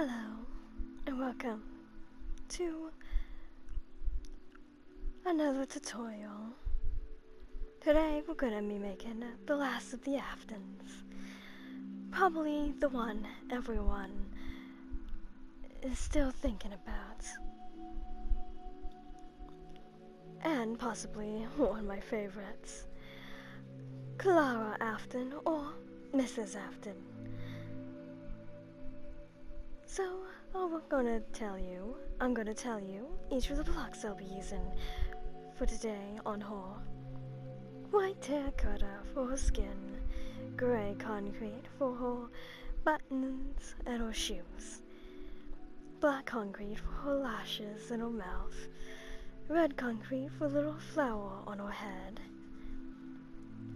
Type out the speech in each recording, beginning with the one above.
Hello, and welcome to another tutorial. Today we're gonna be making the last of the Aftons. Probably the one everyone is still thinking about. And possibly one of my favorites. Clara Afton or Mrs. Afton. So, I'm gonna tell you each of the blocks I'll be using for today on her. White terracotta for her skin, grey concrete for her buttons and her shoes, black concrete for her lashes and her mouth, red concrete for a little flower on her head,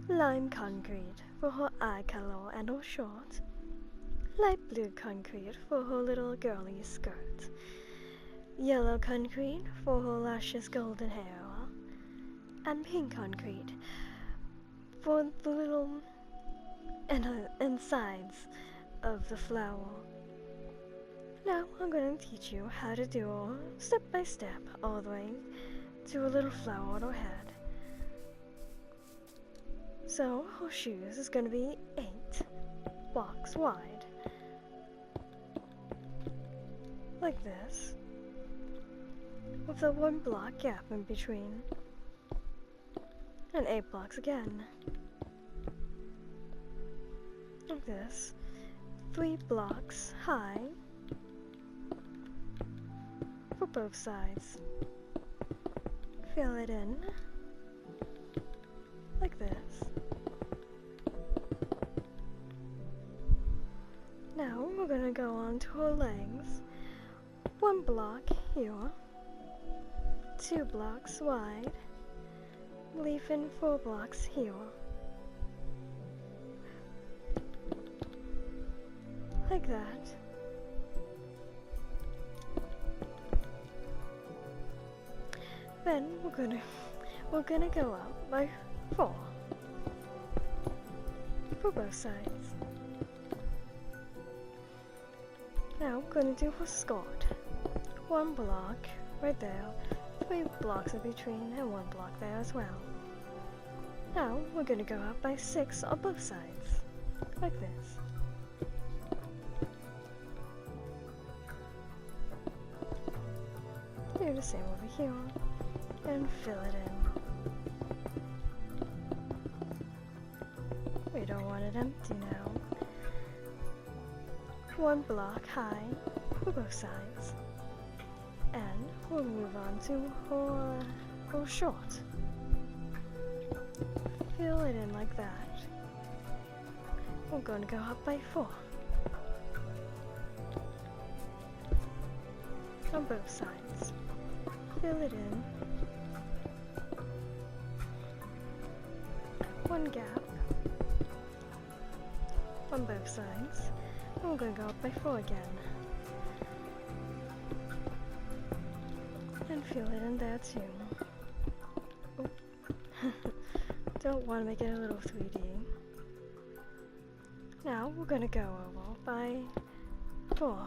lime concrete for her eye color and her short, light blue concrete for her little girly skirt, yellow concrete for her luscious golden hair, and pink concrete for the little insides of the flower. Now I'm going to teach you how to do it step by step all the way to a little flower on her head. So her shoes is going to be 8 blocks wide. Like this, with a 1 block gap in between, and 8 blocks again. Like this, 3 blocks high for both sides. Fill it in, like this. Now we're gonna go on to her legs. 1 block here, 2 blocks wide, leaving 4 blocks here. Like that. Then we're gonna go up by 4 for both sides. Now we're gonna do her skirt. 1 block right there, 3 blocks in between, and 1 block there as well. Now we're gonna go up by 6 on both sides, like this. Do the same over here, and fill it in. We don't want it empty now. 1 block high for both sides. And we'll move on to her short. Fill it in like that. We're going to go up by 4. On both sides. Fill it in. 1 gap. On both sides. And we're going to go up by 4 again. And fill it in there too. Oh. Don't want to make it a little 3D. Now we're gonna go over by 4.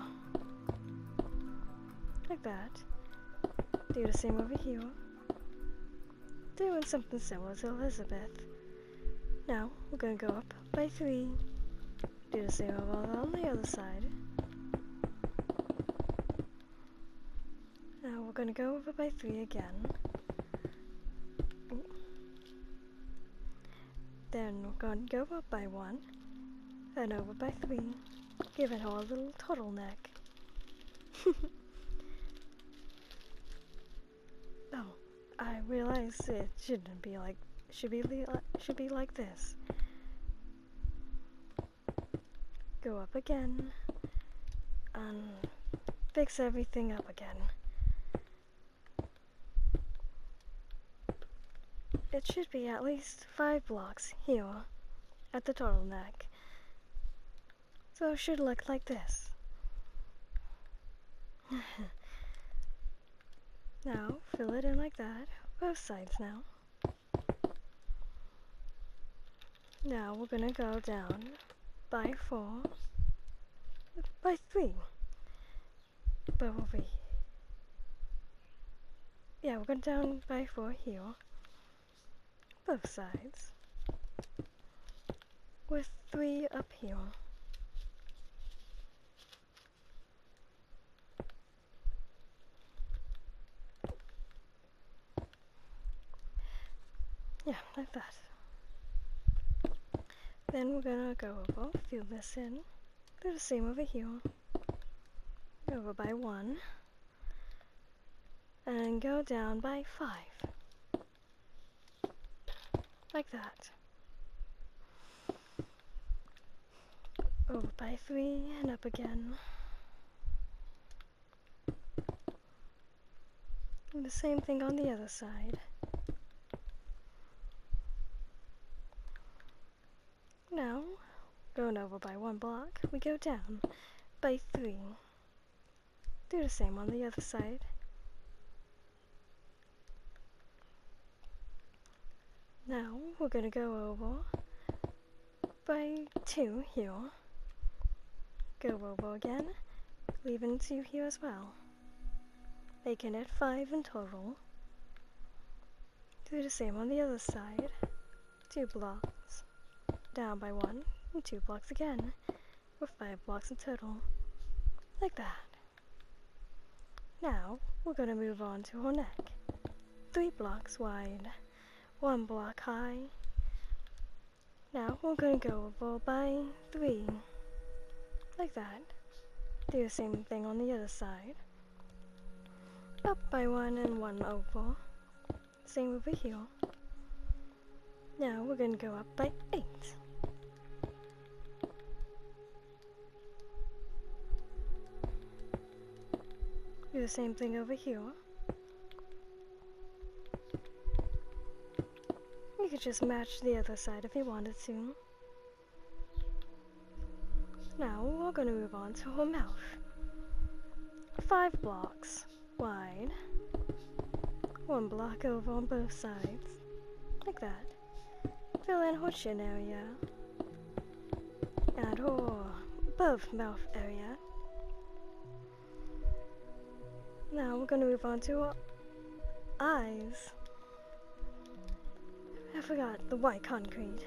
Like that. Do the same over here. Doing something similar to Elizabeth. Now we're gonna go up by 3. Do the same over on the other side. Now we're gonna go over by 3 again. Ooh. Then we're gonna go up by 1, then over by 3, giving her a little turtleneck. Oh, I realized it shouldn't be like, should be like this. Go up again, and fix everything up again. It should be at least 5 blocks here at the turtleneck. So it should look like this. Now fill it in like that, both sides now. Now we're gonna go down by 4, by 3. but over here. Yeah, we're going down by 4 here. Both sides. With 3 up here. Yeah, like that. Then we're gonna go over, fill this in. Do the same over here. Go over by 1. And go down by 5. Like that. Over by 3 and up again. And the same thing on the other side. Now, going over by 1 block, we go down by 3. Do the same on the other side. Now, we're gonna go over by 2 here. Go over again, leaving 2 here as well. Making it 5 in total. Do the same on the other side. 2 blocks. Down by 1, and 2 blocks again. With 5 blocks in total. Like that. Now, we're gonna move on to her neck. 3 blocks wide. 1 block high. Now, we're gonna go over by 3. Like that. Do the same thing on the other side. Up by 1 and 1 over. Same over here. Now we're gonna go up by 8. Do the same thing over here. You could just match the other side if you wanted to. Now we're gonna move on to her mouth. 5 blocks wide. 1 block over on both sides. Like that. Fill in her chin area. And her above mouth area. Now we're gonna move on to her eyes. I forgot the white concrete.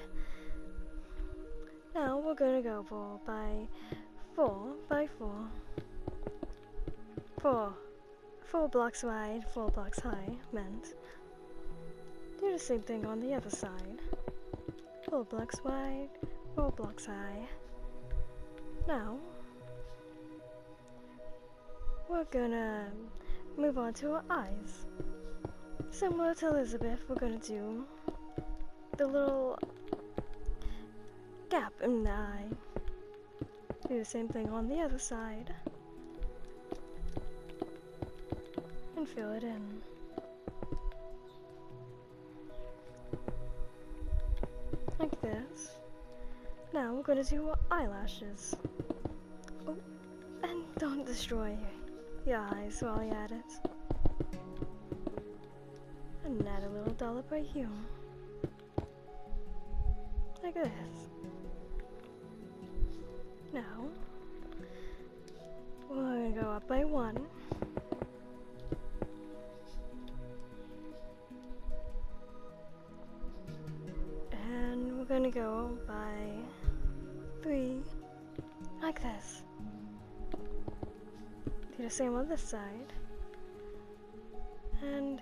Now we're gonna go for by 4 by 4. 4 blocks wide, 4 blocks high, meant. Do the same thing on the other side. 4 blocks wide, 4 blocks high. Now, we're gonna move on to our eyes. Similar to Elizabeth, we're gonna do the little gap in the eye. Do the same thing on the other side. And fill it in. Like this. Now we're gonna do our eyelashes. Oh, and don't destroy your eyes while you're at it. And add a little dollop right here. Like this. Now, we're gonna go up by 1. And we're gonna go by 3, like this. Do the same on this side. And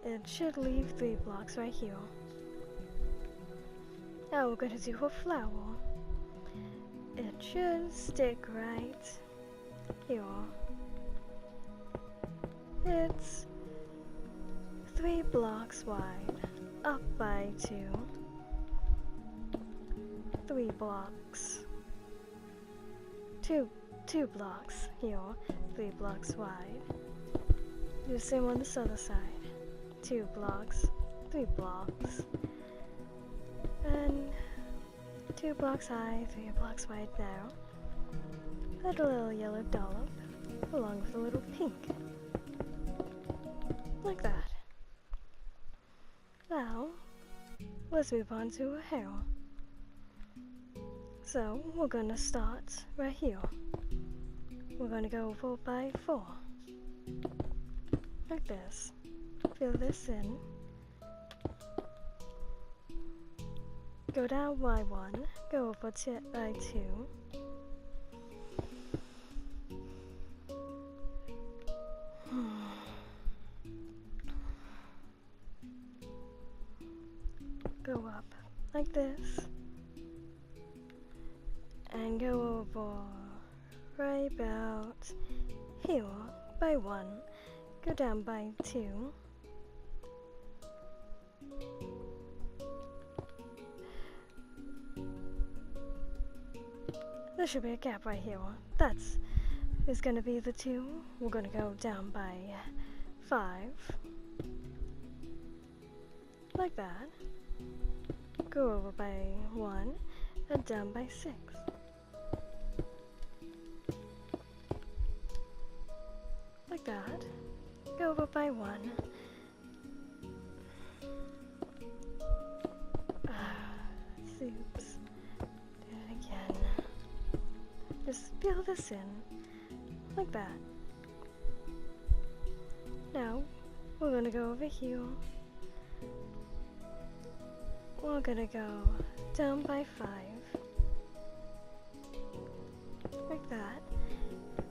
it should leave 3 blocks right here. Now we're gonna do her flower. It should stick right here. It's 3 blocks wide, up by 2. 3 blocks. 2 blocks here, 3 blocks wide. Do the same on this other side. 2 blocks, 3 blocks. And 2 blocks high, 3 blocks wide now. Add a little yellow dollop, along with a little pink. Like that. Now, let's move on to her hair. So, we're gonna start right here. We're gonna go over by 4. Like this. Fill this in. Go down by 1, go over by 2. Go up like this. And go over right about here by 1. Go down by 2. There should be a gap right here. That's is gonna be the 2. We're gonna go down by 5. Like that. Go over by 1 and down by 6. Like that. Go over by 1. Oops. Do it again. Just fill this in. Like that. Now, we're gonna go over here. We're gonna go down by 5. Like that.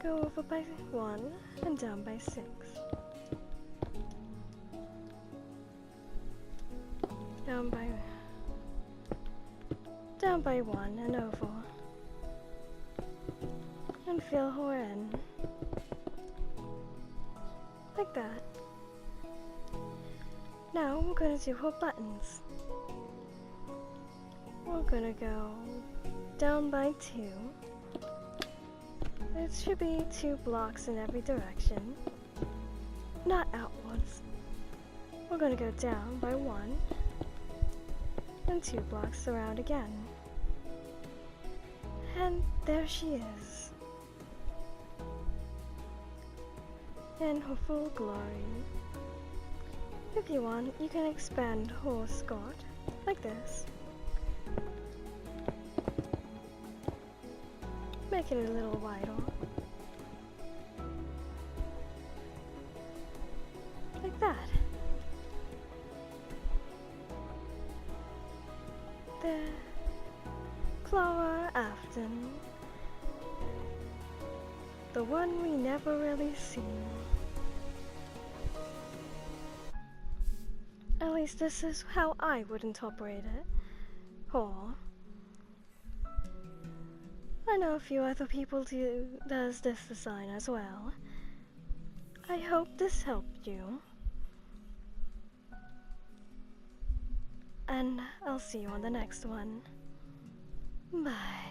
Go over by 1 and down by 6. Down by 1 and over. And fill her in. Like that. Now we're gonna do her buttons. We're gonna go down by 2. It should be 2 blocks in every direction, not outwards. We're gonna go down by 1 and 2 blocks around again. And there she is, in her full glory. If you want, you can expand her skirt like this. Make it a little wider. Like that. There. Clara Afton. The one we never really see. At least this is how I would interpret it. Or I know a few other people does this design as well. I hope this helped you. And I'll see you on the next one. Bye.